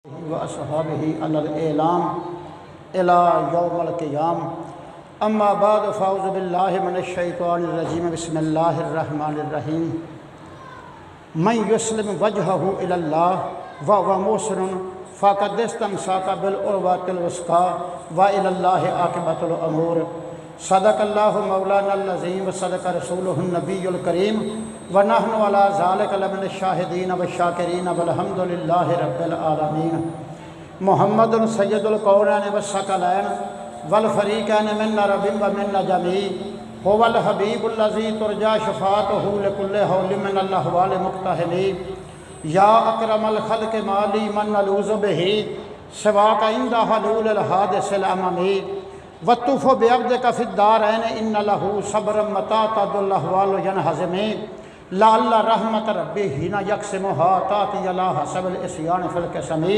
व अस्हाबिही अलल एलाम इला यौमल क़ियाम अम्मा बाद फ़ाऊज़ु बिल्लाहि मिनश शैतानिर रजीम बिस्मिल्लाहिर रहमानिर रहीम मन युस्लिम वजहहु इलल्लाह व हुव मुहसिनुन फ़क़द इस्तमसका बिल उर्वतिल वुस्क़ा व इलल्लाहि आक़िबतुल उमूर सदक़ल्लाहु मौलानल अज़ीम व सदक़ रसूलुहुन नबियुल करीम व नहनु अला ज़ालिका लमिनश शाहिदीन व शाकिरीन वल्हम्दुलिल्लाहि रब्बिल आलमीन मुहम्मदुन सय्यदुल कौनैन व सकलैन वल फ़रीक़ैन मिन रबिन व मिन जमी हुवल हबीबुल लज़ी तुरजा शफ़ाअतुहु लिकुल्लि हौलिन मिनल अहवालि मुक़्तहमी या अकरमल ख़ल्क़ि माली मन नलूज़ु बिही सिवाका इंदा हलूलिल हादिसिल अममी वत्तुफ़ु बिअब्दिका फ़िद्दारैन इन्न लहू सब्रन मता तदुल अहवालु यनहज़िमी लअल्ला रहमत रब्बी हिना यक़सिमुहा ताती अला हसबिल इस्यान फ़िल क़िस्मी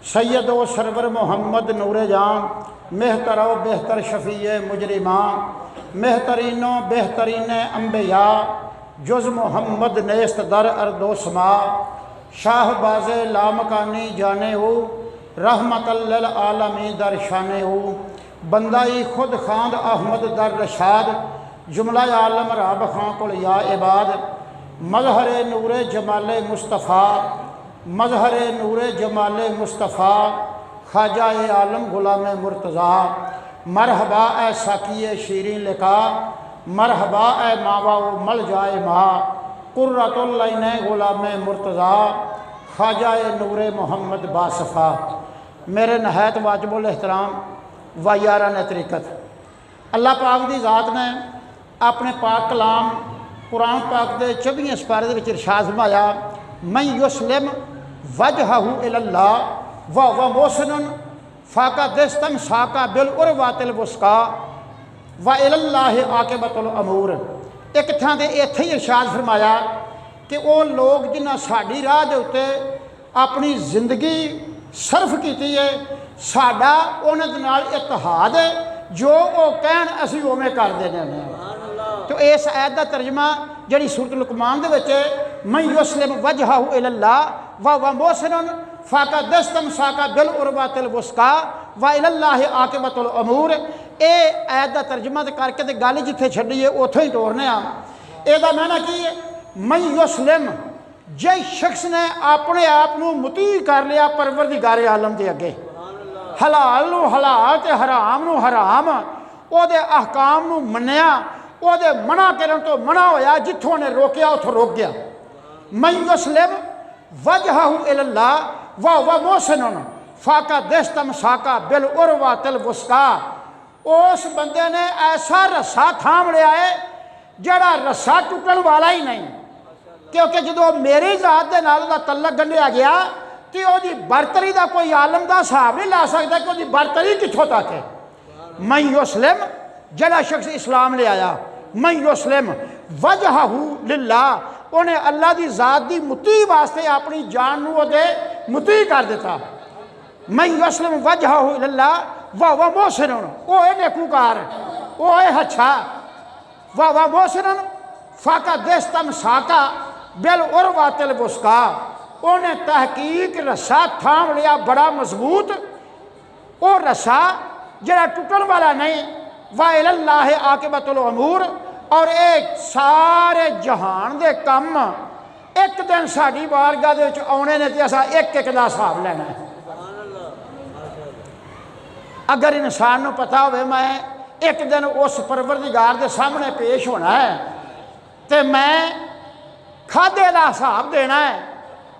सैयद व सरवर मोहम्मद नूर जान मेहतर व बेहतर शफ़ी मुजरिमा मेहतरीनो बेहतरीन अम्बिया जुज़ मोहम्मद नेस्त दर अर्दोसमा शाहबाज़ लामकानी जाने हो रहमतल लिल आलमी दर शाने हो बंदाई खुद खांद अहमद दर रशाद जुमला आलम राब खां कुल या इबाद मजहर नूरे जमाले मुस्तफ़ा मजहर नूरे जमाले मुस्तफ़ा ख्वाजा आलम गुलाम मुर्तज़ा मरहबा ए साकिए शीरीन लिका मरहबा ए मावा मल जाए माँ कुर्रतुल ऐन गुलाम मुर्तज़ा ख्वाजा नूरे मोहम्मद बासफ़ा। मेरे नहायत वाजिबुल एहतराम व यारान तरीक़त अल्लाह पाक की ज़ात ने अपने पाक कलाम कुरान पाक के 24वें सिपारे के इरशाद फरमाया मन युस्लिम वजहहु इलल्लाह व हुव मुहसिनुन फ़क़द इस्तमसका बिल उर्वतिल वुस्क़ा व इलल्लाहि आक़िबतुल उमूर। एक थां ते इत्थे ही इरशाद फरमाया कि वो लोग जिन्हां साडी राह दे उत्ते अपनी जिंदगी सर्फ की है साडा उन्हां दे नाल इत्तेहाद है जो वो कहण असीं उवें कर देने हैं। तो इस आयत का तर्जमा जिहड़ी सूरत लुकमान दे विच मन युस्लिम वजहहु इलल्लाह व हुव मुहसिनुन फ़क़द इस्तमसका बिल उर्वतिल वुस्क़ा व इलल्लाहि आक़िबतुल उमूर। ये आयत का तर्जमा करके तो गल जिथे छड्डी है उत्थों ही तोड़ने आ। इसदा माना की है मन युस्लिम जिस शख्स ने अपने आप को मुती कर लिया परवरदिगार आलम के अगे हलाल नूं हलाल ते हराम नूं हराम उहदे अहकाम नूं मन्निया उहदे मना करन तो मना होया जिथों ने रोकिया उथों रोक गया। मन युस्लिम वजहहु इलल्लाह व हुव मुहसिनुन फ़क़द इस्तमसका बिल उर्वतिल वुस्क़ा। उस बंदे ने ऐसा रस्सा थाम लिया है जिहड़ा रस्सा टुटण वाला ही नहीं, क्योंकि जो मेरी ज़ात के नाल दा तल्लक गंढिया गया तो वही बरतरी का कोई आलम का हिसाब नहीं ला सकता कि वही बरतरी कितों तक है। मन युस्लिम जिहड़ा शख्स इस्लाम ले आया मन युस्लिम वजहहु लिल्लाह उन्हें अल्लाह की ज़ात की मुती वास्ते अपनी जान नूं उहदे मुती कर दिता। मन युस्लिम वजहहु लिल्लाह व हुव मुहसिनुन वो है नेकूकार वो है अच्छा व हुव मुहसिनुन फ़क़द इस्तमसका बिल उर्वतिल वुस्क़ा। उन्हें तहकीक रस्सा थाम लिया बड़ा मजबूत वो रस्सा जरा टुटन वाला नहीं व इलल्लाहि आक़िबतुल उमूर। और एक सारे जहान दे कम एक दिन साड़ी बारगाह दे विच आउणे ने ते असां एक एक दा हिसाब लेना है। अगर इंसान नूं पता होवे मैं एक दिन उस परवरदिगार दे सामने पेश होना है तो मैं खाधे का हिसाब देना है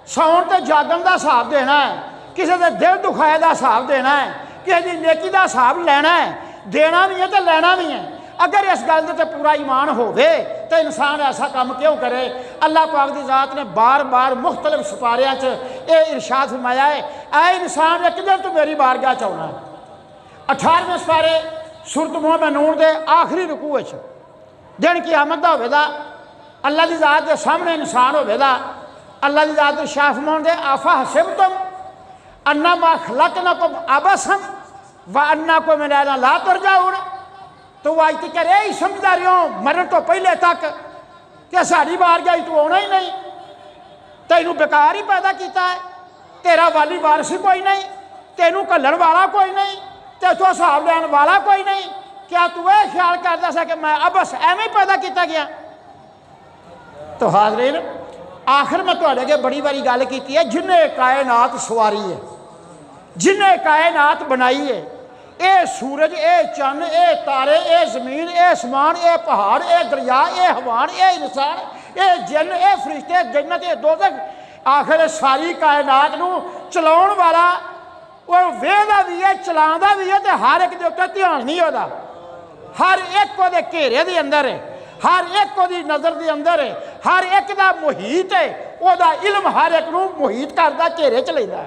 सौण ते जागण का हिसाब देना है किसी के दिल दुखाए का हिसाब देना है किसी की नेकी का हिसाब लेना है देना भी है तो लेना भी है। अगर इस गल ते पूरा ईमान होवे तो इंसान ऐसा काम क्यों करे। अल्लाह पाक की ज़ात ने बार बार मुख्तलिफ सिपारियां च ये इरशाद फरमाया है ऐ इंसान एक दिन तो मेरी बारगाह च आउणा। 18वें सिपारे सूरत मोमिनून दे आखिरी रुकू विच दिन क़यामत दा होवेगा अल्लाह की ज़ात के सामने इंसान होवेगा अल्लाह की ज़ात इरशाद फरमाउंदे आफा हसिबतुम अन्नमा खलक़नाकुम अबसन व अन्नकुम इलैना ला तुरजाऊन। तो आज तक यही समझदा रहे हो मरण तो पहले तक कि साड़ी बारगाह तू आना ही नहीं तैनू बेकार ही पैदा किया है तेरा वाली वारस ही कोई नहीं, तेनू घल्लण वाला कोई नहीं, तेथों हिसाब लैन वाला कोई नहीं। क्या तू यह ख्याल करता सा कि मैं बस एवं ही पैदा किया गया? तो हाज़रीन, आखिर मैं तुहाडे अगे बड़ी बारी गल की है, जिन्हें कायनात सवारी है, जिन्हें कायनात बनाई है, ये सूरज, ये चंद, ये तारे, ये जमीन, ये आसमान, ये पहाड़, ये दरिया, ये हवान, ये इंसान, ये जिन, ये फरिश्ते, जन्नत, ये दोज़ख, आखिर सारी कायनात नूं चलाउण वाला वो वेहदा भी है, चलाउंदा भी है, तो हर एक दे उत्ते ध्यान नहीं होता, हर एक वो घेरे दे अंदर है, हर एक वो नज़र के अंदर है, हर एक का मुहीत है, वह इल्म हर एक नूं मुहीत करदा, घेरे च लैंदा।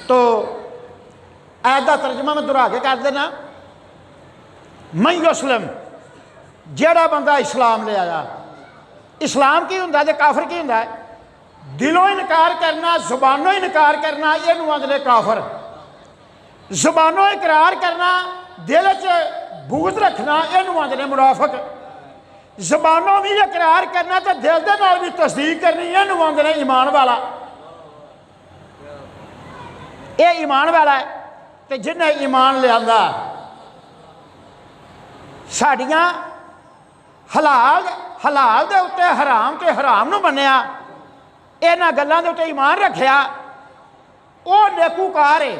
तो ऐत का तर्जमा मैं दोहरा के कर देना, मैं युस्लिम, जेड़ा बंदा इस्लाम ले आया। इस्लाम की हुंदा ते काफर की हुंदा है? दिलों इनकार करना, जुबानों इनकार करना, ये आंदे काफर। जुबानों इकरार करना, दिल च बूत रखना, ये आंदे मुनाफिक। जुबानों भी इकरार करना तो दिल के नाल भी तस्दीक करनी, ये आंदे ईमान वाला। ये ईमान वाला है। तो जिन्हें ईमान लिया साड़ियाँ हलाल हलाल के उत्ते हराम के हराम नूं मन्निया, इन्हां गल्लां दे उत्ते ईमान रखिया, वो नेकूकार है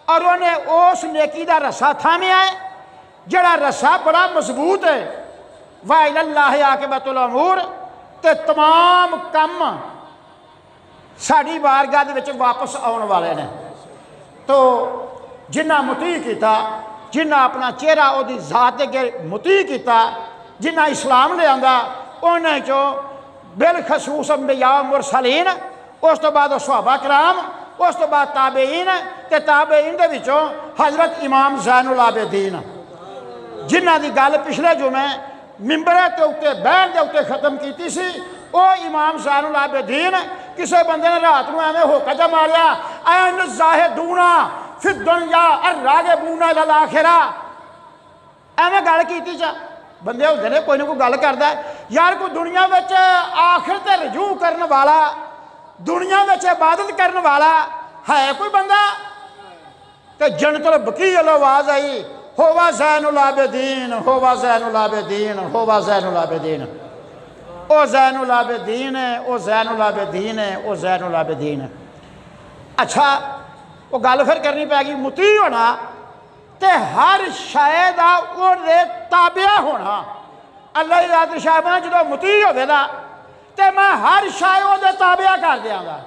और उन्हें उस नेकी का रस्सा थामिया है, जड़ा रस्सा बड़ा मजबूत है। वा इलल्लाहि आकिबतुल उमूर, ते तमाम कम साड़ी बारगाह दे विच वापस आने वाले ने। तो जिन्ना मुती किया, जिन्ना अपना चेहरा उहदी जात अगे मुती किया, जिन्ना इस्लाम लिया, उन्हें चो बिलखसूस अंबिया मुरसलीन, उस तो बाद सहाबा कराम, उस तो बाद ताबेईन, ते ताबेईन दे विचों हज़रत इमाम ज़ैनुल आबिदीन, जिन्हां दी गल पिछले जुमे मिंबरे के उत्ते बहन के उत्ते खत्म की सी। वो इमाम ज़ैनुल आबिदीन किसी बंदे ने रात को एवं होका जा मारिया, ऐन ज़ाहिदूना फिर दुनिया और रागिबूना इलल आखिरा, एवं गल की जा। बंदे होंदे ने कोई ना कोई गल करदा है, यार कोई दुनिया में आखिर ते रजू करने वाला, दुनिया में इबादत करने वाला है कोई बंदा? तो जन्नतुल बकी वालों आवाज़ आई, होवा ज़ैनुल आबिदीन, होवा ज़ैनुल आबिदीन, होवा ज़ैनुल आबिदीन। ओ ज़ैनुल आबिदीन है, ओ ज़ैनुल आबिदीन है, ओ ज़ैनुल आबिदीन है। अच्छा, वो गल फिर करनी पैगी मुती होना ते हर शय दा ओहदे ताबिया होना। अल्लाह दी ज़ात शाह ने जो मुती होवेगा ते मैं हर शय ओहदे ताबिया कर दियांगा,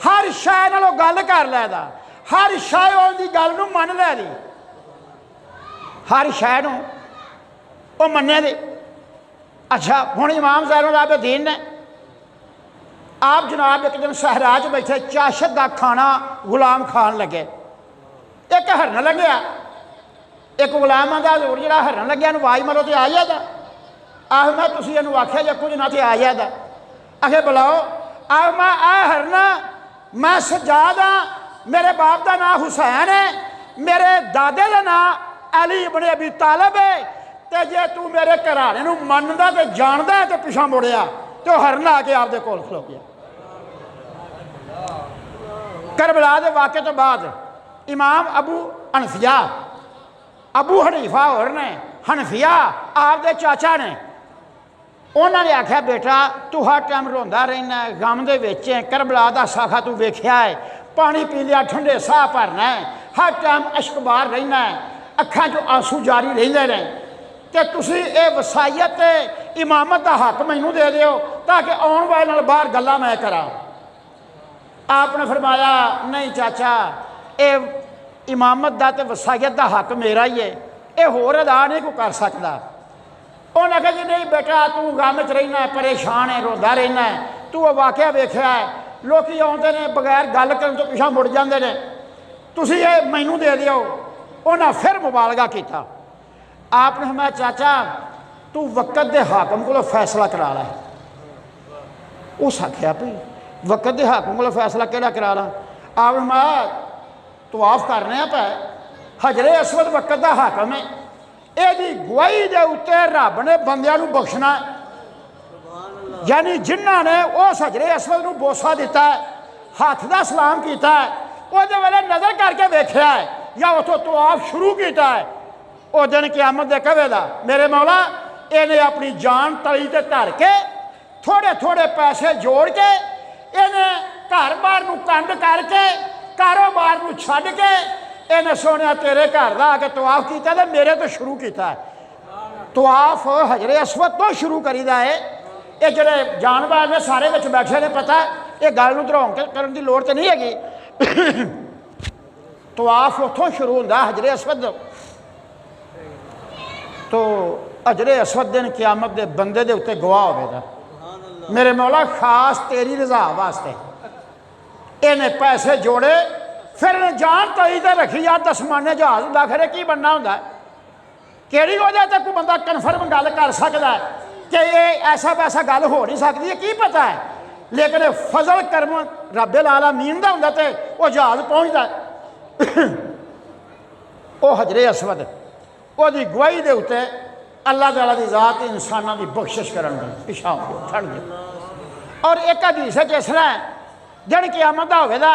हर शय नालों गल कर लैदा, हर शय ओहदी गल नूं मन लैदी, हर शय नूं ओ मन्ने दी। अच्छा, हुण इमाम ज़ैनुल आबिदीन ने आप जनाब एक दिन सहरा च बैठे, चाशत का खाना गुलाम खान लगे, एक हरन लग्या, एक गुलाम आंदा हज़ूर जिहड़ा हरन लग्या आवाज़ मारो तो आ जाता। आह मैं तुसीं इहनूं आख्या जे कुछ ना तो आ जाता। आखे बुलाओ। आह मैं आ हरना, मैं सज्जाद हाँ, मेरे बाप का नाम हुसैन है, मेरे दादे का नाम अली इब्न अबी तालिब है, तो जे तू मेरे घराने नूं मनदा ते जानदा है तो पिछा मुड़िया, तो हरन आके आपदे कोल खलो गया। करबला के वाक़े तो बाद इमाम अबू हनफिया, अबू हनीफा होर ने, हनफिया आपदे चाचा ने, उन्होंने आख्या बेटा तू हर टाइम रोंदा रहना है, गम दे विच है, करबला दा साखा तू वेख्या है, पानी पींदिया ठंडे साह भरना है, हर टाइम अश्कबार रहना है, अखां चों आंसू जारी रहिंदे ने, ते तुसीं ये वसायत इमामत का हक मैनूं दे दिओ ताकि आउण वाले नाल बाहर गल्लां मैं करां। आपने फरमाया नहीं चाचा, ये इमामत का तो वसायत का हक मेरा ही है, ये होर अदा नहीं कोई कर सकता। उन्हें आख्या जी नहीं बेटा तू गम च रहना है, परेशान है, रोंदा रहना है, तू वाकया वेख्या है, लोग आउंदे ने बगैर गल करन तो पिछा मुड़ जाते हैं, तुसीं ये मैनूं दे दिओ। उन्हें फिर मुबालगा किया। आपने फरमाया चाचा तू वक़्त के हाकम को फैसला करा ला। उस आख्या भी वक़्त के हाकम को फैसला केड़ा करा ला? आप फरमाया तवाफ करने पे हजरे असवद वक़्त का हाकम है, यदी गवाही के उत्ते रब ने बंदियां नूं बख्शना। यानी जिन्हों ने उस हजरे असवद को बोसा दिता है, हाथ का सलाम किया है, उस वेले नज़र करके वेख्या है या उतों तवाफ शुरू किया है, उस दिन क़यामत दे कवेगा मेरे मौला इन्हें अपनी जान तली ते धर के थोड़े थोड़े पैसे जोड़ के इन्हें घर बार को कंड करके कारोबार को छड्ड के इन्हें सोने तेरे घर का आके तवाफ किया तो मेरे तो शुरू किया है। तवाफ हजरे असवद तो शुरू करीदा है। ये जोड़े जानवर ने सारे बच्चे बैठे ने पता है, ये गल नूं धराउण करन दी लोड़ तो नहीं हैगी। तवाफ उत्थों शुरू होंदा हजरे असवद। तो हजरे असवद दिन क़यामत दे बंदे दे उत्ते गवाह होवेगा मेरे मौला खास तेरी रज़ा वास्ते इन्हें पैसे जोड़े, फिर इन्हें जान तई ते रखी यार दसमाने जहाज होंदा खरे की बनना होंदा, किहड़ी वजह ते कोई बंदा कन्फर्म गल कर सकदा है कि ये ऐसा वैसा गल हो नहीं सकती है, की पता है। लेकिन फजल करम रब्बुल आलमीन दा हुंदा ते वो जहाज पहुंचदा वो हजरे असवद ओदी गवाही दे उत्ते अल्लाह ताला दी ज़ात इंसानां दी बख्शिश करन दी पिछा छड़ दे। और एक हदीस है जिस तरह दिन क़यामत दा होवेगा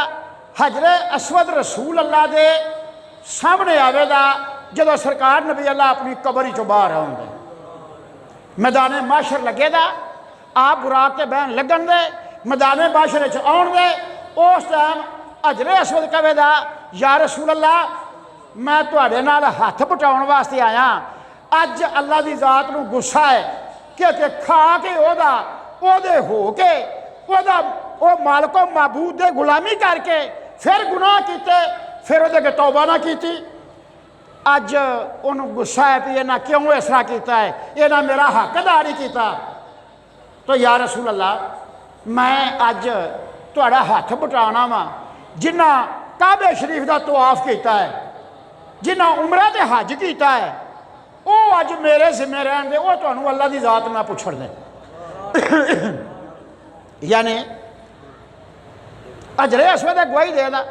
हजरे असवद रसूल अल्लाह दे सामने आवेगा जदों सरकार नबी अल्लाह अपनी कबर चों बाहर आउंदे, मैदाने माशर लगेगा, आप बुराक के बहन लगन दे, मैदाने माशर आउण दे, उस टाइम हजरे असवद कहेगा या रसूल अल्लाह मैं तुहाडे नाल हथ पटाउण वास्ते आया, अज अल्लाह की ज़ात नूं गुस्सा है कि खा के ओदे हो के ओ मालको माबूद दे गुलामी करके फिर गुनाह किते, फिर ओदे अगे तौबा ना कीती। अज उन्होंने गुस्सा है भी इन्हें क्यों इस तरह किया है, इन्हें मेरा हक अदा नहीं किया। तो या रसूल अल्लाह मैं अज तुहाडा हथ बटाना वा जिन्ना काबे शरीफ का तवाफ किया है, जिन्ना उमरा ते हज किया है, वो अज मेरे जिम्मे रहन दे, वो तुहानू अल्लाह की ज़ात ना पुछण दे। यानी हजरे असवद गवाही देगा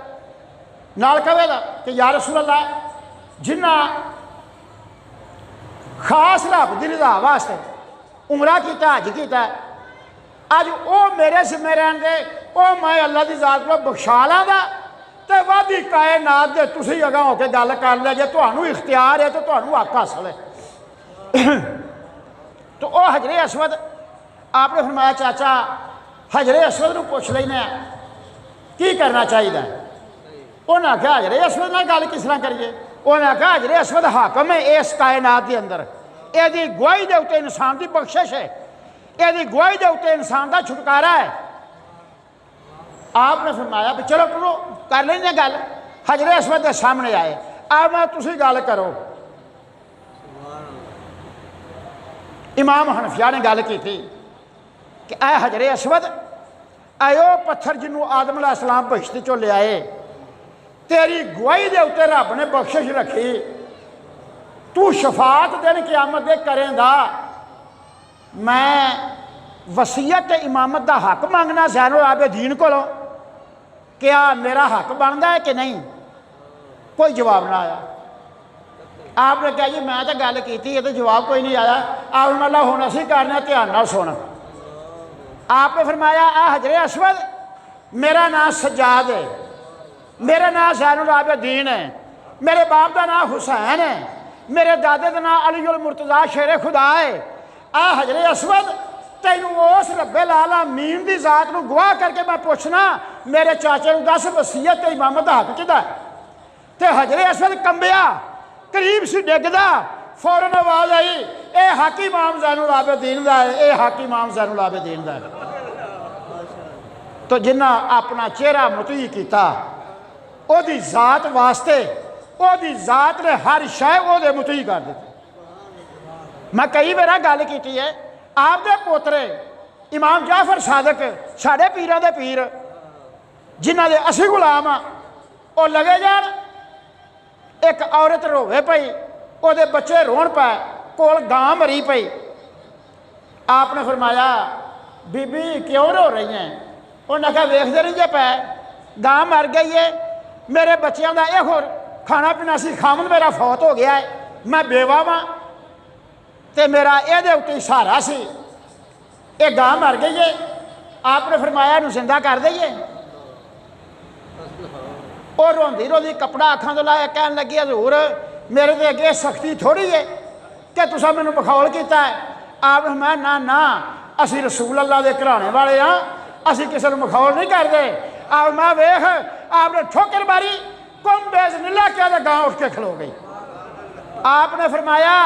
नाल कहेगा कि या रसूल अल्लाह जिन्ना खास रब की रज़ा वास्ते उमरा किया हज किया अज वो मेरे जिम्मे रहन दे, वो मैं अल्लाह की ज़ात को बख्शा लाँगा तो वादी कायनात दे तुसीं अगां होकर गल कर लिया जे तुहानू इख्तियार है तो तुहानू हक हासिल है। तो वह हजरे असवद आपने फरमाया चाचा हजरे असवद को पुछ लेने की करना चाहिए। उन्हें आख्या हजरे असवद नाल गल किस तरह करिए, उन्हें आख्या हजरे असवद हाकम है इस कायनात के अंदर, यदि गवाही के उत्ते इंसान की बख्शिश है, यदि गवाही के उत्ते इंसान का छुटकारा है। आपने फरमाया भी चलो करो कर लेंगे गल। हजरे असवद के सामने आए, आप मैं तुसीं गल करो। इमाम हनफिया ने गल की थी कि ऐ हजरे असवद आयो पत्थर जिन्हों आदम अलैहिस्सलाम बहिश्त चो ले आए, तेरी गवाही के उत्ते रब ने बख्शिश रखी, तू शफात दिन क़यामत दे करेंगा, मैं वसीयत इमामत का हक मंगना ज़ैनुल आबिदीन कोलों, क्या मेरा हक बनता है कि नहीं। कोई जवाब ना आया। आपने कहा जी मैं तो गल की थी, तो जवाब कोई नहीं आया। आप मतलब हुण असीं करने ध्यान नाल सुन। आपने फरमाया आ हजरे असवद मेरा नाम सज्जाद है, मेरा नाम ज़ैनुल आबिदीन है, मेरे बाप का नाम हुसैन है, मेरे दादे का नाम अलीउल मुर्तज़ा शेर खुदा है। आ हजरे असवद तैनू उस रब्बुल आलमीन की ज़ात को गवाह करके मैं पूछना मेरे चाचे को दस वसीयत ते इमामत का हक किहदा है। ते हजरे असवद कंबिया करीब से डिगदा, फौरन आवाज़ आई ये हक इमाम ज़ैनुल आबिदीन का है, ये हक इमाम ज़ैनुल आबिदीन का है। तो जिन्ना अपना चेहरा मुती किया ओदी ज़ात वास्ते, ओदी ज़ात ने हर शय ओदे मुती कर दी। मैं कई बार गल की है, आपके पोतरे इमाम जाफर सादक साढ़े पीरां दे पीर जिन्हां दे असीं गुलाम आ, वो लगे जान। एक औरत रोवे पई, ओदे बच्चे रोण पाए, कोल गां मरी पई। आपने फरमाया बीबी क्यों रो रही हैं। उन्हें कहा वेखते नहीं जे पै गां मर गई है, मेरे बच्चों का यह होर खाना पीना सी, खामन मेरा फौत हो गया है, मैं बेवा वां ते मेरा ये उत्ते सहारा सी। ये गां मर गई है, आपने फरमाया इन्हूं जिंदा कर दईए। और रोंदी रोंदी कपड़ा अखां तो लाया, कह लगी हजूर मेरे तो अगे सख्ती थोड़ी है कि तुसा मैनू बखौल किया है। आप मैं ना ना असी रसूल अल्लाह के घराने वाले हाँ, असी किसी को मखौल नहीं करते। आप मैं वेख आपने ठोकर मारी, कुम बेजनिल्ला क्या तो गां उठ के खलो गई। आपने फरमाया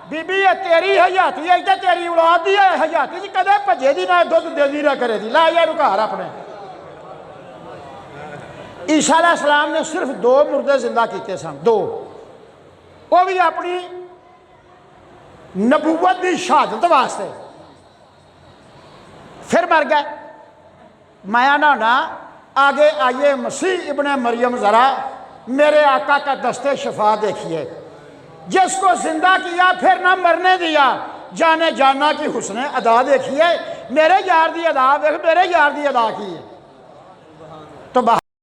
बीबी ये तेरी हयाती है, तो तेरी औलाद दी है हयाती जी, कदे भजे दी ना दुध देदी ना करे दी। ला यार घर अपने। ईसा अलैहिस्सलाम ने सिर्फ 2 मुर्दे जिंदा किए सन, 2, वो भी अपनी नबूवत की शहादत वास्ते, फिर मर गए। मैं ना होना आगे आइए मसीह इब्ने मरियम, ज़रा मेरे आका का दस्ते शफा देखिए, जिसको जिंदा किया फिर ना मरने दिया, जाने जाना की हुस्ने अदा देखिए। मेरे यार दी अदा देख, मेरे यार दी अदा की है तो